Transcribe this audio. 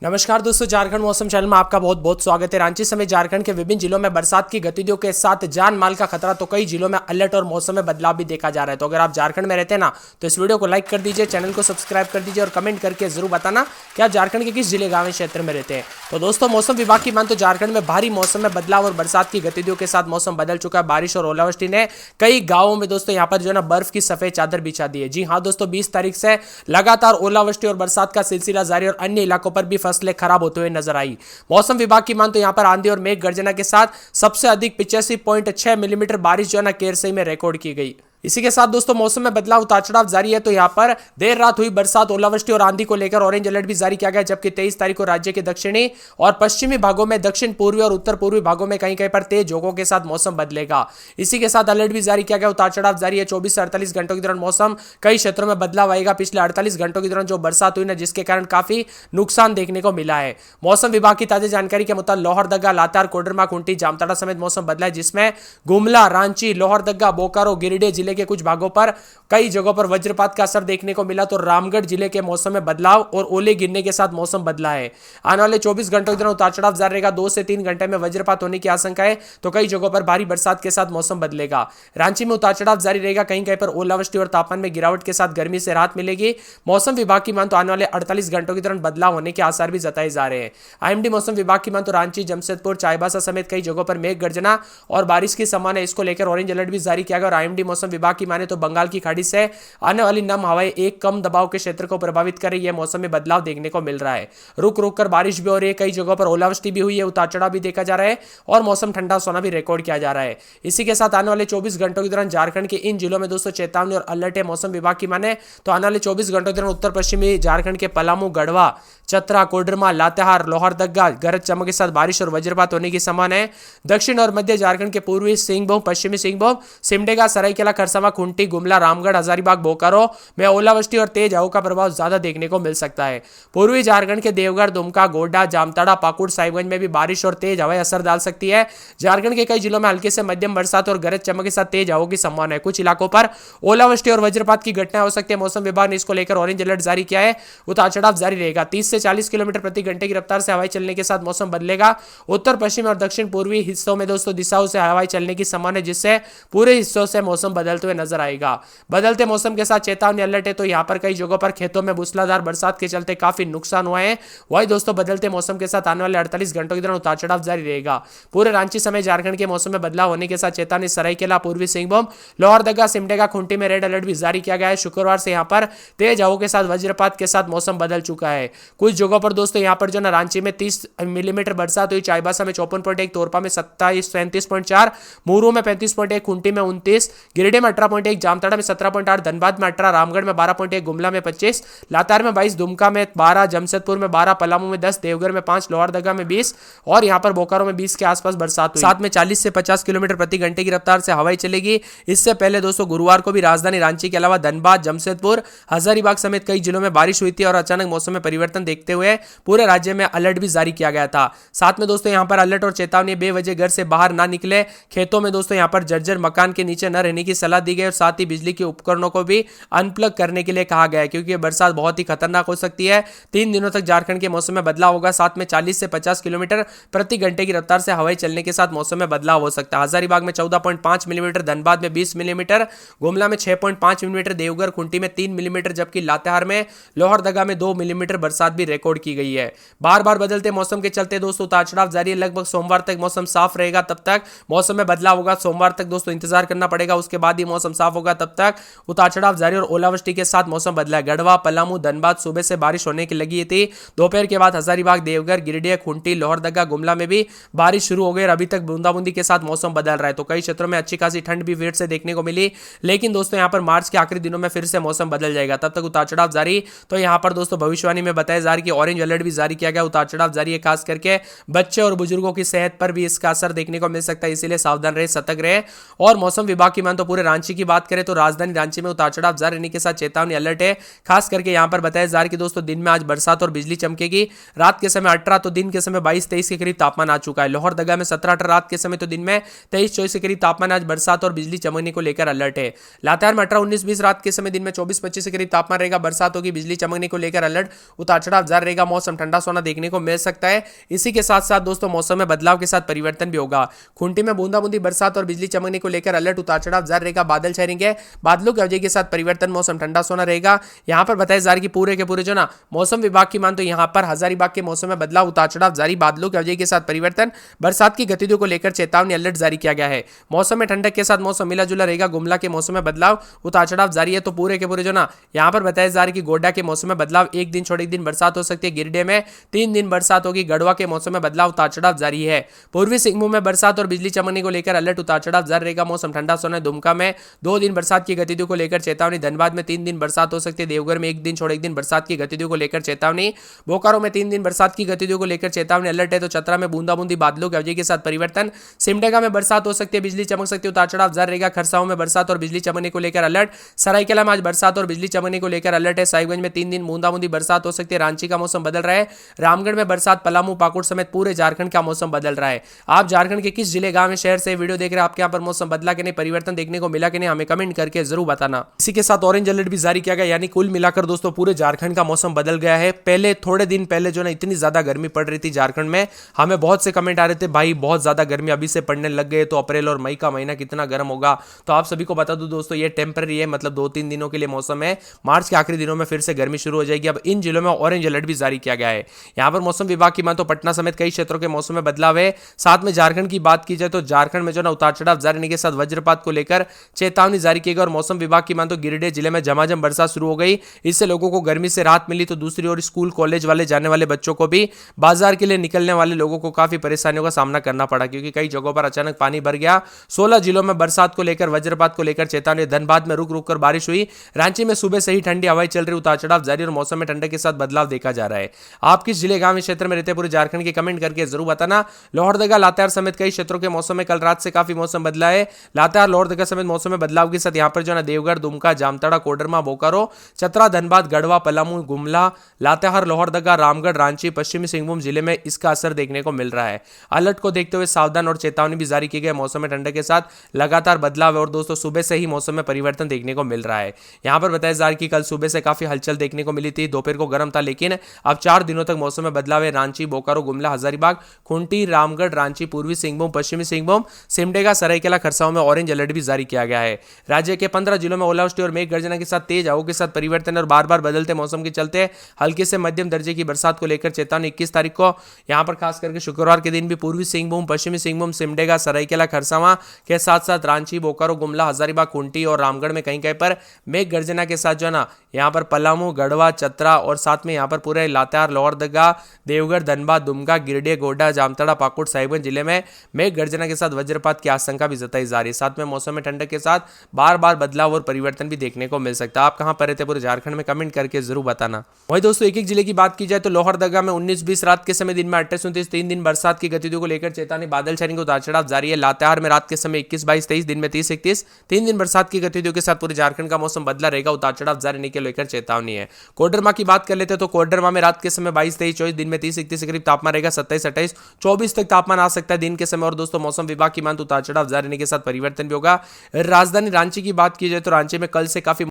नमस्कार दोस्तों, झारखंड मौसम चैनल में आपका बहुत बहुत स्वागत है। रांची समेत झारखंड के विभिन्न जिलों में बरसात की गतिविधियों के साथ जान माल का खतरा, तो कई जिलों में अलर्ट और मौसम में बदलाव भी देखा जा रहा है। तो अगर आप झारखंड में रहते हैं ना, तो इस वीडियो को लाइक कर दीजिए, चैनल को सब्सक्राइब कर दीजिए और कमेंट करके जरूर बताना कि आप झारखंड के किस जिले, गाँव, क्षेत्र में रहते हैं। तो दोस्तों, मौसम विभाग की मान तो झारखंड में भारी मौसम में बदलाव और बरसात की गतिविधियों के साथ मौसम बदल चुका है। बारिश और ओलावृष्टि ने कई गाँवों में दोस्तों यहाँ पर जो है ना बर्फ की सफेद चादर बिछा दी है। जी हाँ दोस्तों, 20 तारीख से लगातार ओलावृष्टि और बरसात का सिलसिला जारी और अन्य इलाकों पर भी फसलें खराब होते हुए नजर आई। मौसम विभाग की मान तो यहां पर आंधी और मेघ गर्जना के साथ सबसे अधिक 85.6 मिलीमीटर बारिश जो है ना केरसई में रिकॉर्ड की गई। इसी के साथ दोस्तों मौसम में बदलाव उतार चढ़ाव जारी है। तो यहां पर देर रात हुई बरसात, ओलावृष्टि और आंधी को लेकर ऑरेंज अलर्ट भी जारी किया गया, जबकि 23 तारीख को राज्य के दक्षिणी और पश्चिमी भागों में, दक्षिण पूर्वी और उत्तर पूर्वी भागों में कहीं कहीं पर तेज झोंकों के साथ मौसम बदलेगा। इसी के साथ अलर्ट भी जारी किया गया। उतार चढ़ाव जारी है। 24 से 48 घंटों के दौरान मौसम कई क्षेत्रों में बदलाव आएगा। पिछले 48 घंटों के दौरान जो बरसात हुई ना, जिसके कारण काफी नुकसान देखने को मिला है। मौसम विभाग की ताजा जानकारी के मुताबिक लोहरदगा, लातेहार, कोडरमा, खूंटी, जामताड़ा समेत मौसम बदला है, जिसमें गुमला, रांची, लोहरदगा, बोकारो, गिरिडीह जिले के कुछ भागों पर कई जगहों पर वज्रपात का असर देखने को मिला। तो रामगढ़ जिले के मौसम में बदलाव और ओले गिरने के साथ मौसम बदला है। आने वाले 24 घंटों के दौरान उतार चढ़ाव जारी रहेगा। 2 से 3 घंटे में वज्रपात होने की आशंका है। तो कई जगहों पर भारी बरसात के साथ मौसम बदलेगा। रांची में उतार चढ़ाव जारी रहेगा। कहीं कहीं पर ओलावृष्टि और तापमान में गिरावट के साथ गर्मी से राहत मिलेगी। मौसम विभाग की मान तो आने वाले 48 घंटों के दौरान बदलाव होने के आसार भी जताए जा रहे हैं। आईएमडी मौसम विभाग की मान तो रांची, जमशेदपुर, चाईबासा समेत कई जगहों पर मेघ गर्जना और बारिश की संभावना है। इसको लेकर ऑरेंज अलर्ट भी जारी किया गया। और आईएमडी मौसम विभाग की माने तो बंगाल की खाड़ी से आने वाली नम हवाएं एक कम दबाव के क्षेत्र को प्रभावित कर रही है। मौसम में बदलाव देखने को मिल रहा है। रुक रुक कर बारिश भी हो रही है। कई जगहों पर ओलावृष्टि भी हुई है। उतार चढ़ाव भी देखा जा रहा है और मौसम ठंडा सोना भी रिकॉर्ड किया जा रहा है। इसी के साथ आने वाले 24 घंटों के दौरान झारखंड के इन जिलों में दोस्तों चेतावनी और अलर्ट है। मौसम विभाग की माने तो आने वाले 24 घंटों के दौरान उत्तर पश्चिमी झारखंड के पलामू, गढ़वा, चतरा, कोडरमा, लातेहार, लोहरदगा गरज चमक के साथ बारिश और वज्रपात होने की संभावना है। दक्षिण और मध्य झारखंड के पूर्वी सिंहभूम, पश्चिमी सिंहभूम, सिमडेगा, सरायकेला, खरसावां, खूंटी, गुमला, रामगढ़, हजारीबाग, बोकारो में ओलावृष्टि और तेज हवाओं का प्रभाव ज्यादा देखने को मिल सकता है। पूर्वी झारखंड के देवघर, दुमका, गोड्डा, जामताड़ा, पाकुड़, साहिबगंज में भी बारिश और तेज हवाएं असर डाल सकती है। झारखंड के कई जिलों में हल्के से मध्यम बरसात और गरज चमक के साथ तेज हवाओं की संभावना है। कुछ इलाकों पर ओलावृष्टि और वज्रपात की घटनाएं हो सकती है। मौसम विभाग ने इसको लेकर ऑरेंज अलर्ट जारी किया है। उतार चढ़ाव जारी रहेगा। 30 से 40 किलोमीटर प्रति घंटे की रफ्तार से हवाएं चलने के साथ मौसम बदलेगा। उत्तर पश्चिम और दक्षिण पूर्वी हिस्सों में दोस्तों दिशाओं से हवाएं चलने की संभावना है, जिससे पूरे हिस्सों से मौसम बदलते हुए नजर आएगा। बदलते मौसम के साथ चेतावनी अलर्ट है। तो यहाँ पर कई जगहों पर खेतों में मूसलाधार बरसात के चलते काफी नुकसान हुआ है। वही दोस्तों बदलते मौसम के साथ आने वाले 48 घंटों के दौरान उतार चढ़ाव जारी रहेगा। पूरे रांची समेत झारखंड के मौसम में बदलाव होने के साथ चेतावनी सरायकेला, पूर्वी सिंहभूम, लोहरदगा, सिमडेगा, खूंटी में रेड अलर्ट भी जारी किया गया है। शुक्रवार से यहाँ पर तेज हवाओं के साथ वज्रपात के साथ मौसम बदल चुका है। कुछ जगहों पर दोस्तों यहाँ पर जो ना रांची में 30 मिलीमीटर बरसात हुई, चाईबासा में 54.1, तोरपा में 37.4, मूरू में 35.1, खूंटी में 29, गिरिडीह में 18.1, जामताड़ा में 17.8, धनबाद में 18, रामगढ़ में 12.1, गुमला में 25, लातेहार में 22, दुमका में 12, जमशेदपुर में 12, पलामू में 10, देवघर में 5, लोहरदगा में 20 और यहां पर बोकारो में 20 के आसपास बरसात हुई। साथ में 40 से 50 किलोमीटर प्रति घंटे की रफ्तार से हवाएं चलेगी। इससे पहले दोस्तों गुरुवार को भी राजधानी रांची के अलावा धनबाद, जमशेदपुर, हजारीबाग समेत कई जिलों में बारिश हुई थी और अचानक मौसम में परिवर्तन देखते हुए पूरे राज्य में अलर्ट भी जारी किया गया था। साथ में दोस्तों यहां पर अलर्ट और चेतावनी, बेवजह घर से बाहर ना निकले, खेतों में दोस्तों यहां पर जर्जर मकान के नीचे न रहने की सलाह दी गई और साथ ही बिजली के उपकरणों को भी अनप्लग करने के लिए कहा गया है, क्योंकि बरसात बहुत ही खतरनाक हो सकती है। 3 दिनों तक झारखंड के मौसम में बदलाव होगा। साथ में 40 से 50 किलोमीटर प्रति घंटे की रफ्तार से हवाएं चलने के साथ मौसम में बदलाव हो सकता है। हजारीबाग में 14.5 मिलीमीटर, धनबाद में 20 मिलीमीटर, गुमला में 6.5 मिलीमीटर, देवघर, खूंटी में 3 मिलीमीटर, जबकि लातेहार में, लोहरदगा में 2 मिलीमीटर बरसात भी रिकॉर्ड की गई है। बार बार बदलते मौसम के चलते दोस्तों उतार चढ़ाव जारी है। लगभग सोमवार तक मौसम साफ रहेगा, तब तक मौसम में बदलाव होगा। सोमवार तक दोस्तों इंतजार करना पड़ेगा, उसके बाद ही मौसम साफ होगा। तब तक उतार चढ़ाव जारी और ओलावृष्टि के साथ मौसम बदला है। गढ़वा, पलामू, धनबाद सुबह से बारिश होने की लगी थी। दोपहर के बाद हजारीबाग, देवघर, गिरिडीह, खूंटी, लोहरदगा, गुमला में भी बारिश शुरू हो गई और अभी तक बूंदाबूंदी के साथ मौसम बदल रहा है। तो कई क्षेत्रों में अच्छी खासी ठंड भी फिर से देखने को मिली, लेकिन दोस्तों यहाँ पर मार्च के आखिरी दिनों में फिर से मौसम बदल जाएगा। तब तक उतार चढ़ाव जारी। तो यहाँ पर दोस्तों भविष्यवाणी में बताया जा रहा है कि ऑरेंज अलर्ट भी जारी किया गया। उतार चढ़ाव जारी है, खास करके बच्चे और बुजुर्गों की सेहत पर भी इसका असर देखने को मिल सकता है। इसीलिए सावधान रहे, सतर्क रहे। और मौसम विभाग की मान तो पूरे रांची की बात करें तो राजधानी रांची में उतार चढ़ाव जारी रहने के साथ चेतावनी अलर्ट है। खास करके यहां पर बताया जा रहा है कि दोस्तों दिन में आज बरसात और बिजली चमकेगी। रात के समय 18 तो दिन के समय 22-23 के करीब तापमान आ चुका है। लोहरदगा में 17-18 रात के समय तो दिन में 23-24 के करीब तापमान आज बरसात और बिजली चमकने को लेकर अलर्ट है। लातेहार में 18-19-20 रात के समय दिन में 24-25 के करीब तापमान रहेगा। बरसात होगी, बिजली चमकने को लेकर अलर्ट, उतार चढ़ाव जारी रहेगा। मौसम ठंडा सोना देखने को मिल सकता है। इसी के साथ साथ दोस्तों मौसम में बदलाव के साथ परिवर्तन भी होगा। खूंटी में बूंदाबूंदी बरसात और बिजली चमकने को लेकर अलर्ट, उतार चढ़ाव जारी रहेगा। बादल छाएंगे, बादलों की वजह के साथ परिवर्तन, मौसम ठंडा सोना रहेगा। यहां पर बताया जा रहा है कि पूरे के पूरे जो ना मौसम विभाग की मान तो यहां पर हजारीबाग के मौसम में बदलाव, उतार चढ़ाव जारी, बादलों की वजह के साथ परिवर्तन, बरसात की गतिविधियों को लेकर चेतावनी अलर्ट जारी किया गया है। मौसम में ठंडक के साथ मौसम मिला जुला रहेगा। गुमला के मौसम में बदलाव, उतार चढ़ाव जारी है। तो पूरे के पूरे जो ना यहां पर बताया जा रहा है कि गोड्डा के मौसम में बदलाव, एक दिन छोड़ एक दिन बरसात हो सकती है। गिरिडीह में 3 दिन बरसात होगी। गढ़वा के मौसम में बदलाव, उतार चढ़ाव जारी है। पूर्वी सिंहभूम में बरसात और बिजली चमकने को लेकर अलर्ट, उतार चढ़ाव जारी रहेगा। मौसम ठंडा सोना। दुमका में 2 दिन बरसात की गतिविधियों को लेकर चेतावनी। धनबाद में 3 दिन बरसात हो सकती है। देवघर में 1 दिन छोड़ एक दिन बरसात की गतिविधियों को लेकर चेतावनी। बोकारो में 3 दिन बरसात की गतिविधियों को लेकर चेतावनी अलर्ट है। तो चतरा में बूंदाबूंदी बादलों की वजह के साथ परिवर्तन। सिमडेगा में बरसात हो सकती है, बिजली चमक सकती है, उतार चढ़ाव जारी रहेगा। खरसाओं में बरसात और बिजली चमकने को लेकर अलर्ट। सरायकेला में आज बरसात और बिजली चमकने को लेकर अलर्ट है। साहिबगंज में 3 दिन बूंदाबूंदी बरसात हो सकती है। रांची का मौसम बदल रहा है। रामगढ़ में बरसात, पलामू पाकुड़ समेत पूरे झारखंड का मौसम बदल रहा है। आप झारखंड के किस जिले, गांव, शहर से वीडियो देख रहे हैं? आपके यहाँ पर मौसम बदला कि नहीं, परिवर्तन देखने को मिला कि नहीं, हमें कमेंट करके जरूर बताना। इसी के साथ ऑरेंज अलर्ट भी जारी किया गया, यानी कुल मिलाकर दोस्तों पूरे झारखंड का मौसम बदल गया है। पहले थोड़े दिन पहले जो ना इतनी ज्यादा गर्मी पड़ रही थी झारखंड में, हमें बहुत से कमेंट आ रहे थे भाई बहुत ज्यादा गर्मी अभी से पड़ने लग गए, तो अप्रैल और मई का महीना कितना गर्म होगा। तो आप सभी को बता दूं दोस्तों ये टेम्पररी है, मतलब 2-3 दिनों के लिए मौसम है। मार्च के आखिरी दिनों में फिर से गर्मी शुरू हो जाएगी। अब इन जिलों में ऑरेंज अलर्ट भी जारी किया गया है। यहाँ पर मौसम विभाग की मान तो पटना समेत कई क्षेत्रों के मौसम में बदलाव है। साथ में झारखंड की बात की जाए तो झारखंड में जो ना उतार चढ़ाव जारी रहने के साथ वज्रपात को लेकर चेतावनी जारी की गई। और मौसम विभाग की मान तो गिरिडीह जिले में झमाझम बरसात शुरू हो गई। इससे लोगों को गर्मी से राहत मिली। तो दूसरी ओर स्कूल कॉलेज वाले जाने वाले बच्चों को भी, बाजार के लिए निकलने वाले लोगों को काफी परेशानियों का सामना करना पड़ा, क्योंकि कई जगहों पर अचानक पानी भर गया। 16 जिलों में बरसात को लेकर, वज्रपात को लेकर चेतावनी। धनबाद में रुक रुक कर बारिश हुई। रांची में सुबह से ही ठंडी हवाएं चल रही, उतार चढ़ाव जारी और मौसम में ठंडक के साथ बदलाव देखा जा रहा है। आप किस जिले, गांव, क्षेत्र में रहते हैं पूरे झारखंड के, कमेंट करके जरूर बताना। लोहरदगा, लातेहार समेत कई क्षेत्रों के मौसम में कल रात से काफी मौसम बदला है। लातेहार, लोहरदगा समेत मौसम में बदलाव के साथ यहाँ पर जो ना देवघर, दुमका, जामताड़ा, कोडरमा, बोकारो, चतरा, धनबाद, गढ़वा, पलामू, गुमला, लातेहार, लोहरदगा, रामगढ़, रांची, पश्चिमी सिंहभूम जिले में इसका असर देखने को मिल रहा है। अलर्ट को देखते हुए सावधान और चेतावनी भी जारी की गई। मौसम में ठंडक के साथ लगातार बदलाव है और दोस्तों सुबह से ही मौसम में परिवर्तन देखने को मिल रहा है। यहां पर बताया जा रहा है कि कल सुबह से काफी हलचल देखने को मिली थी। दोपहर को गर्म था, लेकिन अब 4 दिनों तक मौसम में बदलाव है। रांची, बोकारो, गुमला, हजारीबाग, खूंटी, रामगढ़, रांची, पूर्वी सिंहभूम, पश्चिमी सिंहभूम, सिमडेगा, सरायकेला, खरसाओं में ऑरेंज अलर्ट भी जारी किया गया है। राज्य के 15 जिलों में ओलावृष्टि और मेघ गर्जना के साथ तेज हवाओं के साथ परिवर्तन और बार बार बदलते मौसम के चलते हल्के से मध्यम दर्जे की बरसात को लेकर चेतावनी 21 तारीख को यहां पर खास करके शुक्रवार के दिन भी पूर्वी सिंहभूम, पश्चिमी सिंहभूम, सिमडेगा, सरायकेला, खरसावां के साथ साथ रांची, बोकारो, गुमला, हजारीबाग, खूंटी और रामगढ़ में कहीं कहीं पर मेघ गर्जना के साथ जो ना यहाँ पर पलामू, गढ़वा, चतरा और साथ में यहाँ पर पूरे लातेहार, लोहरदगा, देवघर, धनबाद, दुमका, गिरिडीह, गोड्डा, जामताड़ा, पाकुड़, साहिबगंज जिले में मेघ गर्जना के साथ वज्रपात की आशंका भी जताई जा रही है। साथ में मौसम में ठंडक के साथ बार बार बदलाव और परिवर्तन भी देखने को मिल सकता है। आप कहां पर रहते पूरे झारखंड में, कमेंट करके जरूर बताना। वही दोस्तों एक एक जिले की बात की जाए तो लोहरदगा में 19-20 रात के समय दिन में 28-29 3 दिन बरसात की गतिविधियों को लेकर चेतावनी। बादल छाने को उतार चढ़ाव जारी है। लातेहार में रात के समय 21-22-23 दिन में 30-31 3 दिन बरसात की गतिविधियों के साथ पूरे झारखंड का मौसम बदला रहेगा, उतार चढ़ाव जारी रहने के लेकर चेतावनी है। कोडरमा की बात कर लेते हैं तो कोडरमा में रात के समय 22-23-24 दिन में 30-31 के करीब तापमान रहेगा। 27-28-24 तक तापमान आ सकता है दिन के समय। और दोस्तों मौसम विभाग की मान तो उतार चढ़ाव जारी रहने के साथ परिवर्तन भी होगा। राजधानी रांची की बात की जाए तो रांची में कल से काफी